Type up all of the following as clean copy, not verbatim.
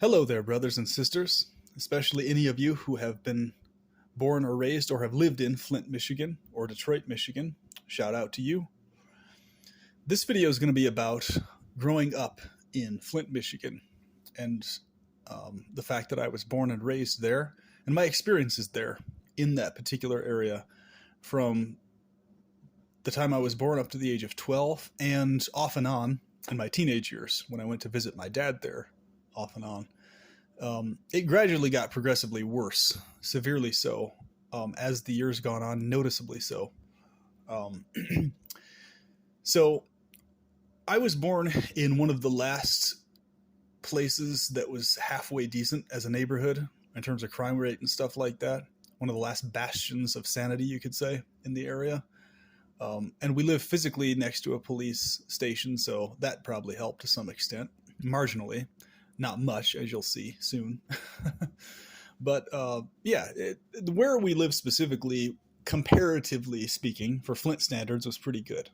Hello there, brothers and sisters, especially any of you who have been born or raised or have lived in Flint, Michigan or Detroit, Michigan. Shout out to you. This video is going to be about growing up in Flint, Michigan, and the fact that I was born and raised there and my experiences there in that particular area from the time I was born up to the age of 12 and off and on in my teenage years when I went to visit my dad there off and on. It gradually got progressively worse, severely so, as the years gone on, noticeably so. Um, so I was born in one of the last places that was halfway decent as a neighborhood in terms of crime rate and stuff like that. One of the last bastions of sanity, you could say, in the area. And we live physically next to a police station, so that probably helped to some extent, marginally. Not much, as you'll see soon. But where we live specifically, comparatively speaking, for Flint standards, was pretty good.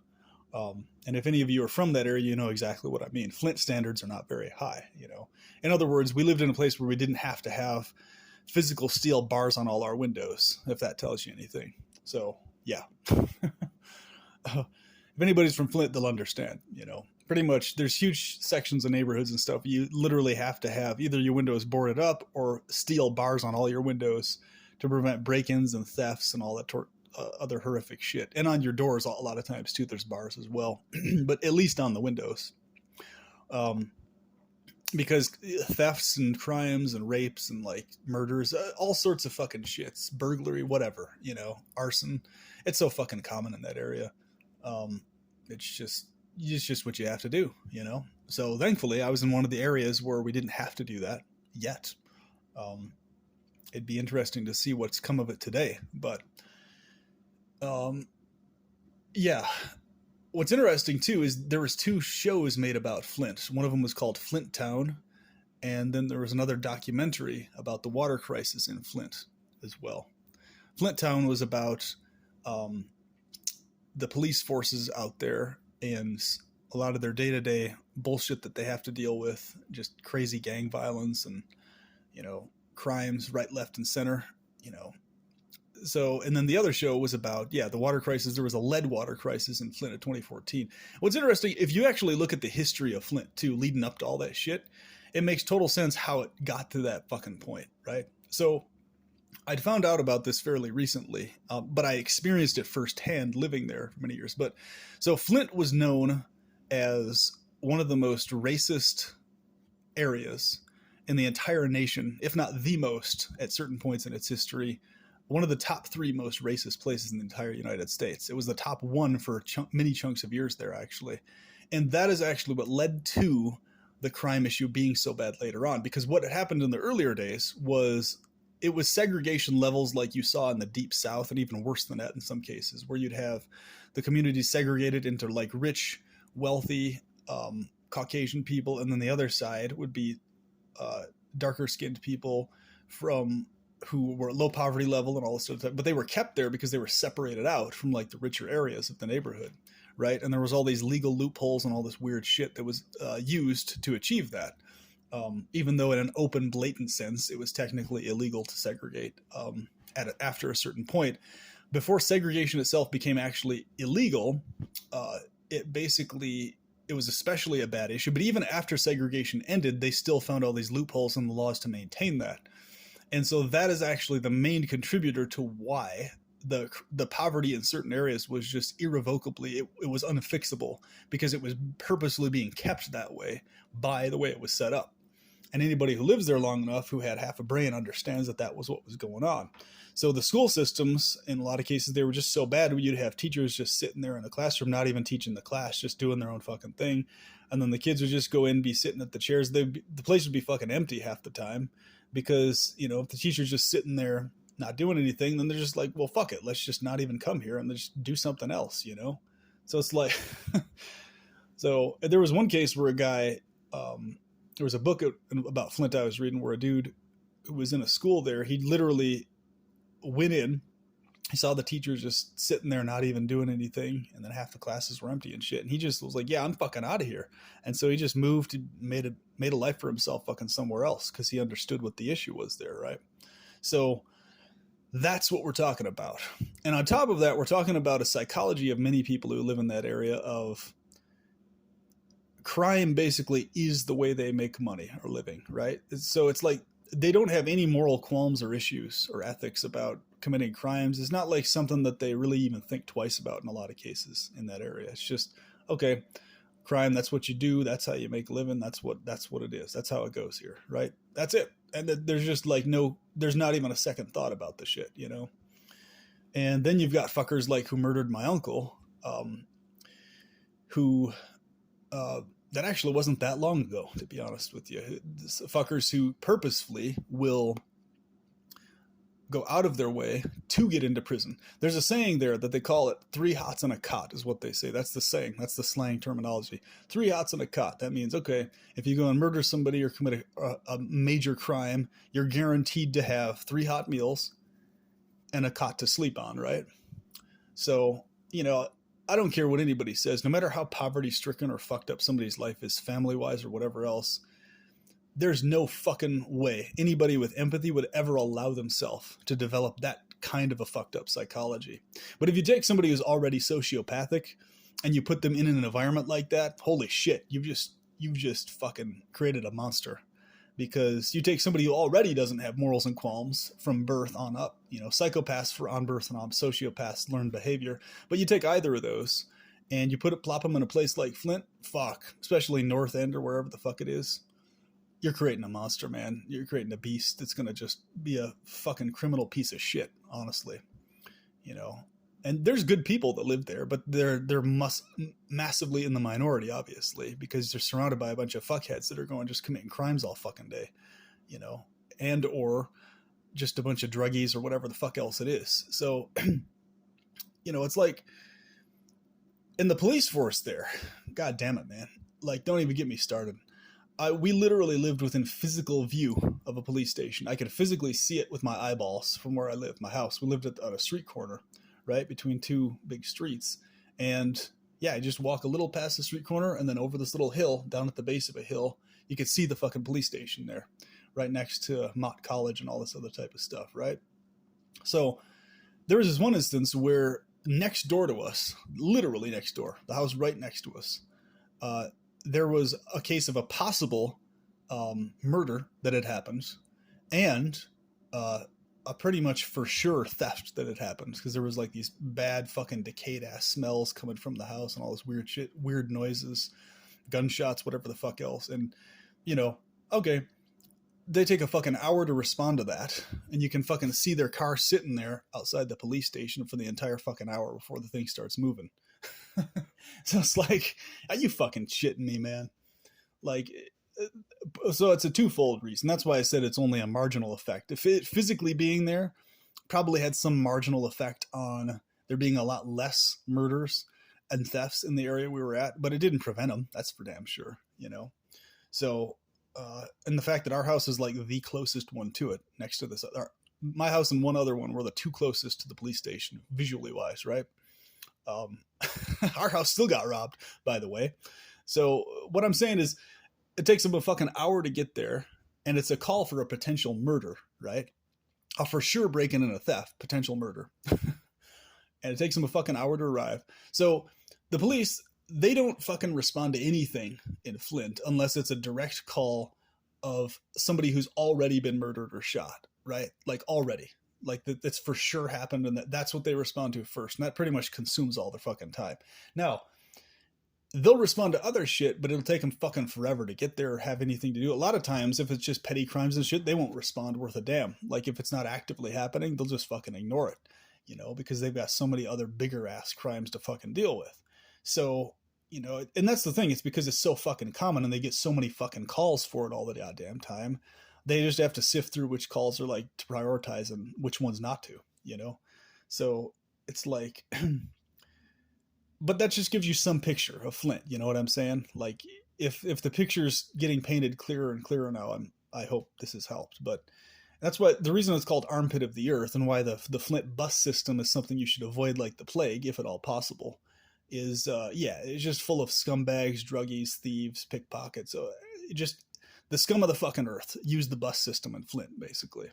And if any of you are from that area, you know exactly what I mean. Flint standards are not very high, you know. In other words, we lived in a place where we didn't have to have physical steel bars on all our windows, if that tells you anything. So, yeah. If anybody's from Flint, they'll understand, you know. Pretty much, there's huge sections of neighborhoods and stuff. You literally have to have either your windows boarded up or steel bars on all your windows to prevent break-ins and thefts and all that other horrific shit. And on your doors, a lot of times, too, there's bars as well. But at least on the windows. Because thefts and crimes and rapes and, like, murders, all sorts of fucking shits, burglary, whatever, you know, arson. It's so fucking common in that area. It's just what you have to do, you know? So thankfully I was in one of the areas where we didn't have to do that yet. It'd be interesting to see what's come of it today, but, yeah. What's interesting too, is there was two shows made about Flint. One of them was called Flint Town. And then there was another documentary about the water crisis in Flint as well. Flint Town was about, the police forces out there and a lot of their day-to-day bullshit that they have to deal with, just crazy gang violence and, you know, crimes right, left, and center, you know. So, and then the other show was about, the water crisis. There was a lead water crisis in Flint in 2014. What's interesting, if you actually look at the history of Flint too, leading up to all that shit, it makes total sense how it got to that fucking point, right? So I'd found out about this fairly recently, but I experienced it firsthand living there for many years. But so Flint was known as one of the most racist areas in the entire nation, if not the most at certain points in its history. One of the top 3 most racist places in the entire United States. It was the top 1 for many chunks of years there, actually. And that is actually what led to the crime issue being so bad later on. Because what had happened in the earlier days was it was segregation levels like you saw in the Deep South, and even worse than that in some cases, where you'd have the communities segregated into like rich, wealthy, Caucasian people, and then the other side would be darker skinned people who were low poverty level and all this sort of stuff. But they were kept there because they were separated out from like the richer areas of the neighborhood, right? And there was all these legal loopholes and all this weird shit that was used to achieve that. Even though in an open, blatant sense, it was technically illegal to segregate after a certain point. Before segregation itself became actually illegal, it was especially a bad issue. But even after segregation ended, they still found all these loopholes in the laws to maintain that. And so that is actually the main contributor to why the poverty in certain areas was just irrevocably, it was unfixable, because it was purposely being kept that way by the way it was set up. And anybody who lives there long enough, who had half a brain, understands that that was what was going on. So the school systems, in a lot of cases, they were just so bad, you'd have teachers just sitting there in the classroom, not even teaching the class, just doing their own fucking thing. And then the kids would just go in, be sitting at the chairs. The place would be fucking empty half the time, because, you know, if the teacher's just sitting there not doing anything, then they're just like, well, fuck it, let's just not even come here and just do something else, you know? So it's like, so there was one case where a guy, there was a book about Flint I was reading where a dude who was in a school there, he literally went in He saw the teachers just sitting there not even doing anything, and then half the classes were empty and shit, and he just was like, yeah, I'm fucking out of here. And so he just moved, made a life for himself fucking somewhere else, because he understood what the issue was there, right? So that's what we're talking about. And on top of that, we're talking about a psychology of many people who live in that area of crime basically is the way they make money or living, right? So it's like they don't have any moral qualms or issues or ethics about committing crimes. It's not like something that they really even think twice about in a lot of cases in that area. It's just, okay, crime, that's what you do, that's how you make a living, that's what it is, that's how it goes here, right? That's it. And there's just like there's not even a second thought about the shit, you know. And then you've got fuckers like who murdered my uncle, who that actually wasn't that long ago, to be honest with you. Fuckers who purposefully will go out of their way to get into prison. There's a saying there that they call it 3 hots and a cot, is what they say. That's the saying. That's the slang terminology. 3 hots and a cot. That means, okay, if you go and murder somebody or commit a major crime, you're guaranteed to have 3 hot meals and a cot to sleep on, right? So, you know, I don't care what anybody says, no matter how poverty stricken or fucked up somebody's life is family wise or whatever else, there's no fucking way anybody with empathy would ever allow themselves to develop that kind of a fucked up psychology. But if you take somebody who's already sociopathic and you put them in an environment like that, holy shit, you've just fucking created a monster. Because you take somebody who already doesn't have morals and qualms from birth on up, you know, psychopaths for on birth and on, sociopaths learned behavior. But you take either of those and you plop them in a place like Flint, fuck, especially North End or wherever the fuck it is, you're creating a monster, man. You're creating a beast that's going to just be a fucking criminal piece of shit, honestly. You know, and there's good people that live there, but they're massively in the minority, obviously, because they're surrounded by a bunch of fuckheads that are going just committing crimes all fucking day, you know, and or just a bunch of druggies or whatever the fuck else it is. So, you know, it's like in the police force there, god damn it, man. Like, don't even get me started. We literally lived within physical view of a police station. I could physically see it with my eyeballs from where I lived, my house. We lived on a street corner, right, between 2 big streets. And yeah, I just walk a little past the street corner and then over this little hill, down at the base of a hill, you could see the fucking police station there, right next to Mott College and all this other type of stuff, right? So there was this one instance where next door to us, literally next door, the house right next to us, there was a case of a possible murder that had happened and a pretty much for sure theft that had happened, because there was like these bad fucking decayed ass smells coming from the house and all this weird shit, weird noises, gunshots, whatever the fuck else. And, you know, okay, they take a fucking hour to respond to that, and you can fucking see their car sitting there outside the police station for the entire fucking hour before the thing starts moving. So it's like, are you fucking shitting me, man? Like, so it's a twofold reason. That's why I said it's only a marginal effect. If it physically being there probably had some marginal effect on there being a lot less murders and thefts in the area we were at, but it didn't prevent them. That's for damn sure, you know? So, and the fact that our house is like the closest one to it next to this, my house and one other one were the 2 closest to the police station visually wise, right? Our house still got robbed, by the way. So what I'm saying is it takes them a fucking hour to get there, and it's a call for a potential murder, right? A for sure break-in and a theft, potential murder. And it takes them a fucking hour to arrive. So the police, they don't fucking respond to anything in Flint unless it's a direct call of somebody who's already been murdered or shot, right? Like already. Like that's for sure happened, and that's what they respond to first. And that pretty much consumes all their fucking time. Now, they'll respond to other shit, but it'll take them fucking forever to get there or have anything to do. A lot of times, if it's just petty crimes and shit, they won't respond worth a damn. Like if it's not actively happening, they'll just fucking ignore it, you know, because they've got so many other bigger ass crimes to fucking deal with. So, you know, and that's the thing. It's because it's so fucking common and they get so many fucking calls for it all the goddamn time. They just have to sift through which calls are like to prioritize and which ones not to, you know? So it's like, but that just gives you some picture of Flint. You know what I'm saying? Like if the picture's getting painted clearer and clearer now, I hope this has helped. But That's why the reason it's called Armpit of the Earth, and why the Flint bus system is something you should avoid like the plague, if at all possible. Is yeah, it's just full of scumbags, druggies, thieves, pickpockets. So just the scum of the fucking earth use the bus system in Flint, basically.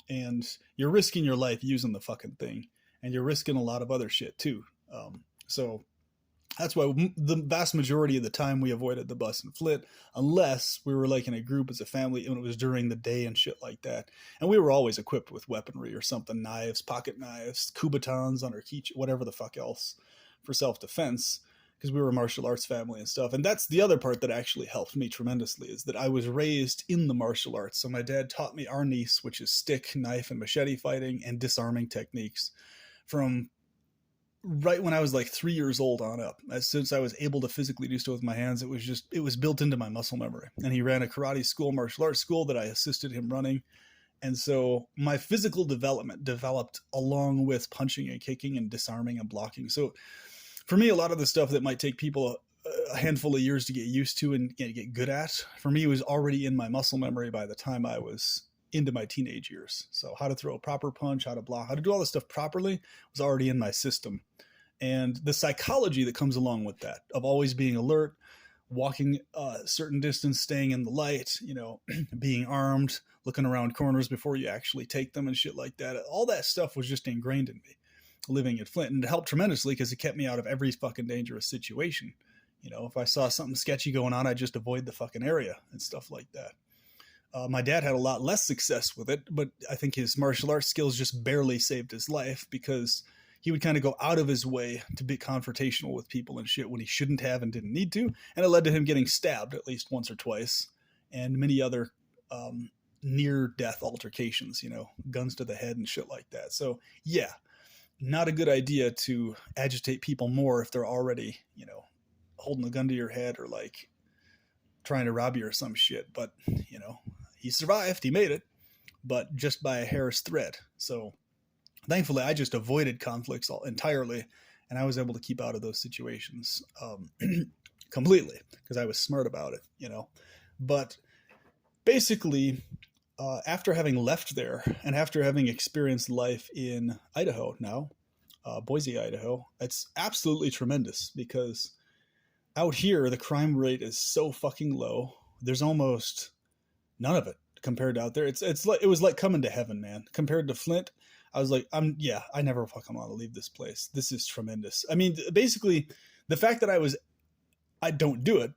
And you're risking your life using the fucking thing, and you're risking a lot of other shit too. So that's why the vast majority of the time we avoided the bus and Flint, unless we were like in a group as a family and it was during the day and shit like that. And we were always equipped with weaponry or something, knives, pocket knives, kubatons on our key, whatever the fuck else, for self-defense, because we were a martial arts family and stuff. And that's the other part that actually helped me tremendously, is that I was raised in the martial arts. So my dad taught me arnis, which is stick, knife, and machete fighting and disarming techniques, from right when I was like 3 years old on up. Since I was able to physically do stuff with my hands, it was built into my muscle memory. And he ran a karate school, martial arts school, that I assisted him running. And so my physical development developed along with punching and kicking and disarming and blocking. So for me, a lot of the stuff that might take people a handful of years to get used to and get good at, for me, it was already in my muscle memory by the time I was into my teenage years. So how to throw a proper punch, how to block, how to do all this stuff properly was already in my system. And the psychology that comes along with that, of always being alert, walking a certain distance, staying in the light, being armed, looking around corners before you actually take them and shit like that. All that stuff was just ingrained in me living in Flint, and it helped tremendously because it kept me out of every fucking dangerous situation. If I saw something sketchy going on, I'd just avoid the fucking area and stuff like that. My dad had a lot less success with it, but I think his martial arts skills just barely saved his life, because he would kind of go out of his way to be confrontational with people and shit when he shouldn't have and didn't need to. And it led to him getting stabbed at least once or twice, and many other near-death altercations, guns to the head and shit like that. So, yeah, not a good idea to agitate people more if they're already, holding a gun to your head or like trying to rob you or some shit. But, he survived, he made it, but just by a hair's thread. So thankfully, I just avoided conflicts entirely, and I was able to keep out of those situations completely because I was smart about it, But basically, after having left there and after having experienced life in Idaho now, Boise, Idaho, it's absolutely tremendous, because out here, the crime rate is so fucking low. There's almost none of it compared to out there. It's like, it was like coming to heaven, man. Compared to Flint, I was like, I never fucking want to leave this place. This is tremendous. I mean, basically, the fact that I don't do it,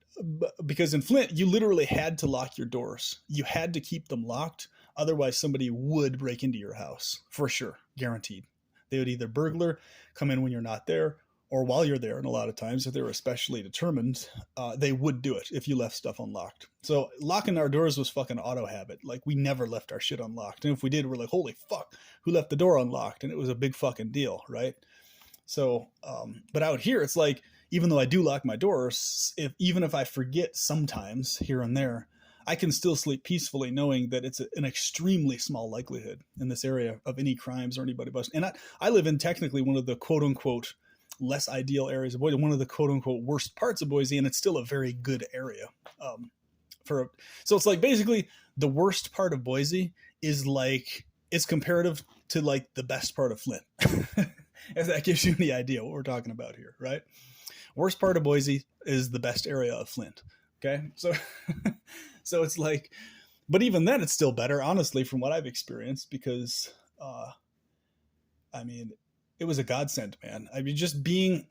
because in Flint, you literally had to lock your doors. You had to keep them locked. Otherwise, somebody would break into your house for sure, guaranteed. They would either burglar, come in when you're not there, or while you're there. And a lot of times, if they were especially determined, they would do it if you left stuff unlocked. So locking our doors was fucking auto habit. Like, we never left our shit unlocked. And if we did, we're like, holy fuck, who left the door unlocked? And it was a big fucking deal, right? So, but out here, it's like, even though I do lock my doors, even if I forget sometimes here and there, I can still sleep peacefully knowing that it's an extremely small likelihood in this area of any crimes or anybody busting. And I live in technically one of the quote unquote less ideal areas of Boise, one of the quote unquote worst parts of Boise, and it's still a very good area. So it's like, basically the worst part of Boise is like, it's comparative to like the best part of Flint. If that gives you any idea what we're talking about here, right? Worst part of Boise is the best area of Flint. Okay. So it's like, but even then it's still better, honestly, from what I've experienced, because, I mean, it was a godsend, man. I mean, just being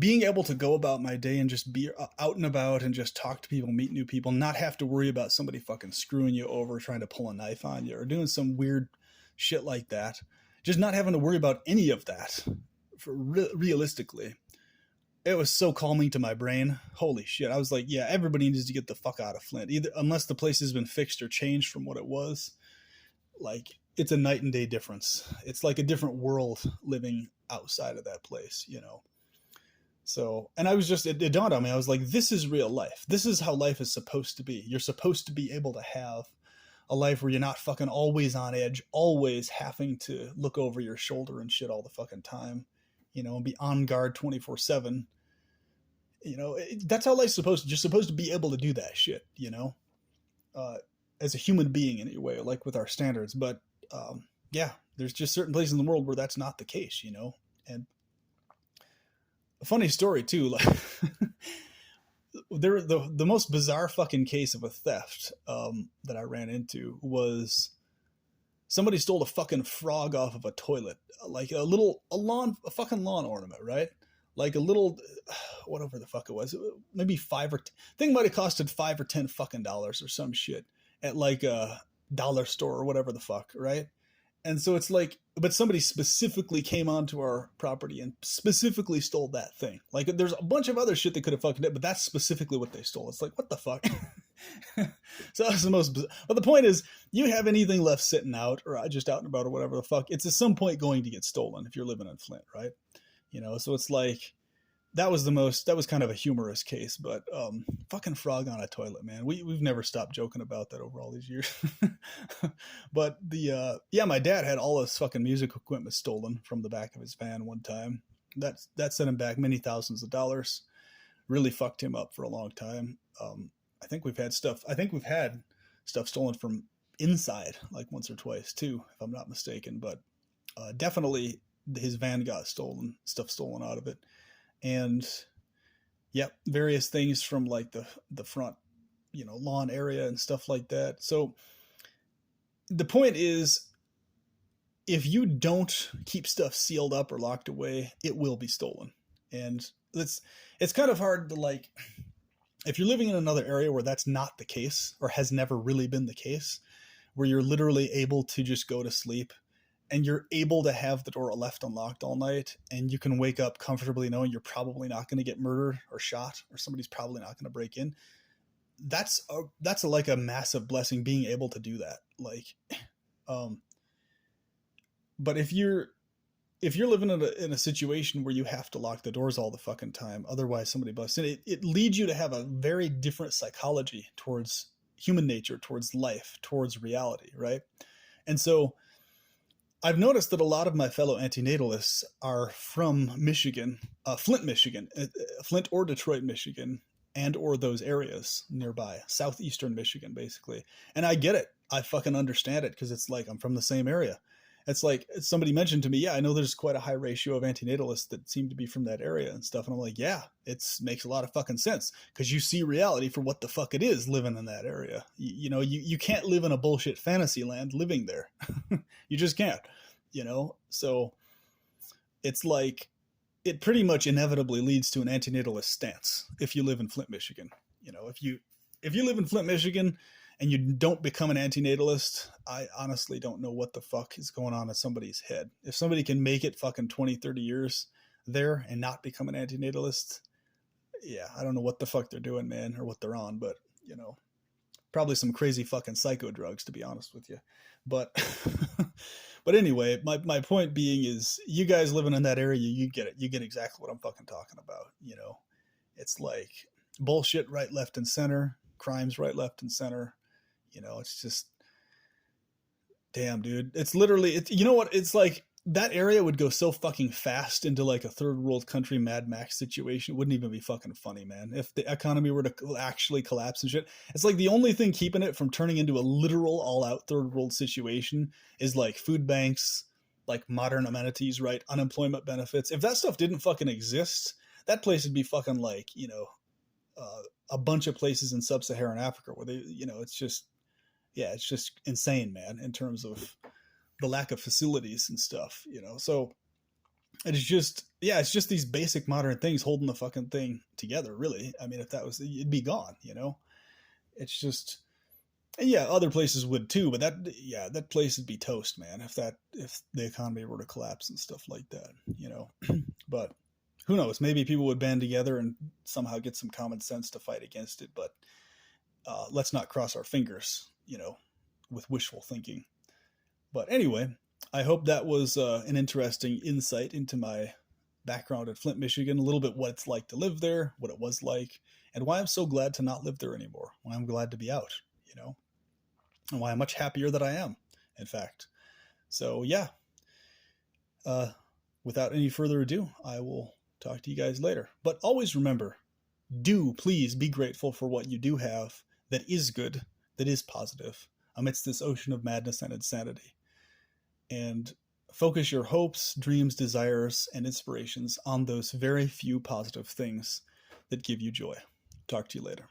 able to go about my day and just be out and about and just talk to people, meet new people, not have to worry about somebody fucking screwing you over, trying to pull a knife on you or doing some weird shit like that. Just not having to worry about any of that, realistically. It was so calming to my brain. Holy shit. I was like, yeah, everybody needs to get the fuck out of Flint, either unless the place has been fixed or changed from what it was. Like, it's a night and day difference. It's like a different world living outside of that place, So, and I was just, it dawned on me. I was like, this is real life. This is how life is supposed to be. You're supposed to be able to have a life where you're not fucking always on edge, always having to look over your shoulder and shit all the fucking time, and be on guard 24/7. That's how life's supposed to. You're supposed to be able to do that shit, as a human being anyway, like with our standards. But yeah, there's just certain places in the world where that's not the case, you know. And a funny story too, like the most bizarre fucking case of a theft that I ran into was somebody stole a fucking frog off of a toilet, like a fucking lawn ornament, right? Like a little, whatever the fuck it was, maybe thing might have costed $5 or $10 fucking dollars or some shit at like a dollar store or whatever the fuck, right? And so it's like, but somebody specifically came onto our property and specifically stole that thing. Like there's a bunch of other shit they could have fucking did, but that's specifically what they stole. It's like, what the fuck? So that's the most, but the point is, you have anything left sitting out or just out and about or whatever the fuck, it's at some point going to get stolen if you're living in Flint, right? You know, so it's like, that was kind of a humorous case, but fucking frog on a toilet, man. We've never stopped joking about that over all these years. But my dad had all his fucking music equipment stolen from the back of his van one time. That set him back many thousands of dollars. Really fucked him up for a long time. I think we've had stuff stolen from inside like once or twice too, if I'm not mistaken, but definitely his van got stuff stolen out of it. And yep, various things from like the front, you know, lawn area and stuff like that. So the point is, if you don't keep stuff sealed up or locked away, it will be stolen. And it's kind of hard to, like, if you're living in another area where that's not the case or has never really been the case, where you're literally able to just go to sleep and you're able to have the door left unlocked all night, and you can wake up comfortably knowing you're probably not going to get murdered or shot, or somebody's probably not going to break in. That's like a massive blessing, being able to do that. Like, but if you're living in a situation where you have to lock the doors all the fucking time, otherwise somebody busts in, it leads you to have a very different psychology towards human nature, towards life, towards reality, right? And so I've noticed that a lot of my fellow antinatalists are from Michigan, Flint, Michigan, Flint or Detroit, Michigan, and or those areas nearby, southeastern Michigan, basically. And I get it. I fucking understand it, because it's like I'm from the same area. It's like somebody mentioned to me, yeah, I know there's quite a high ratio of antinatalists that seem to be from that area and stuff. And I'm like, yeah, it makes a lot of fucking sense, because you see reality for what the fuck it is living in that area. You know, you can't live in a bullshit fantasy land living there. You just can't, you know? So it's like, it pretty much inevitably leads to an antinatalist stance if you live in Flint, Michigan. You know, if you live in Flint, Michigan, and you don't become an antinatalist, I honestly don't know what the fuck is going on in somebody's head. If somebody can make it fucking 20, 30 years there and not become an antinatalist, yeah, I don't know what the fuck they're doing, man, or what they're on, but, you know, probably some crazy fucking psycho drugs, to be honest with you. But, but anyway, my point being is, you guys living in that area, you get it. You get exactly what I'm fucking talking about. You know, it's like bullshit right, left, and center, crimes right, left, and center. You know, it's just, damn, dude. It's literally, you know what? It's like that area would go so fucking fast into like a third world country Mad Max situation. It wouldn't even be fucking funny, man. If the economy were to actually collapse and shit, it's like the only thing keeping it from turning into a literal all out third world situation is like food banks, like modern amenities, right? Unemployment benefits. If that stuff didn't fucking exist, that place would be fucking like, you know, a bunch of places in sub-Saharan Africa where they, you know, it's just, yeah, it's just insane, man, in terms of the lack of facilities and stuff, you know? So it's just, yeah, it's just these basic modern things holding the fucking thing together, really. I mean, if that was, it'd be gone, you know? It's just, and yeah, other places would too, but that place would be toast, man, if the economy were to collapse and stuff like that, you know? But who knows? Maybe people would band together and somehow get some common sense to fight against it, but let's not cross our fingers, you know, with wishful thinking. But anyway, I hope that was an interesting insight into my background in Flint, Michigan, a little bit what it's like to live there, what it was like, and why I'm so glad to not live there anymore, why I'm glad to be out, you know, and why I'm much happier that I am, in fact. So yeah, without any further ado, I will talk to you guys later. But always remember, do please be grateful for what you do have that is good, that is positive amidst this ocean of madness and insanity. And focus your hopes, dreams, desires, and inspirations on those very few positive things that give you joy. Talk to you later.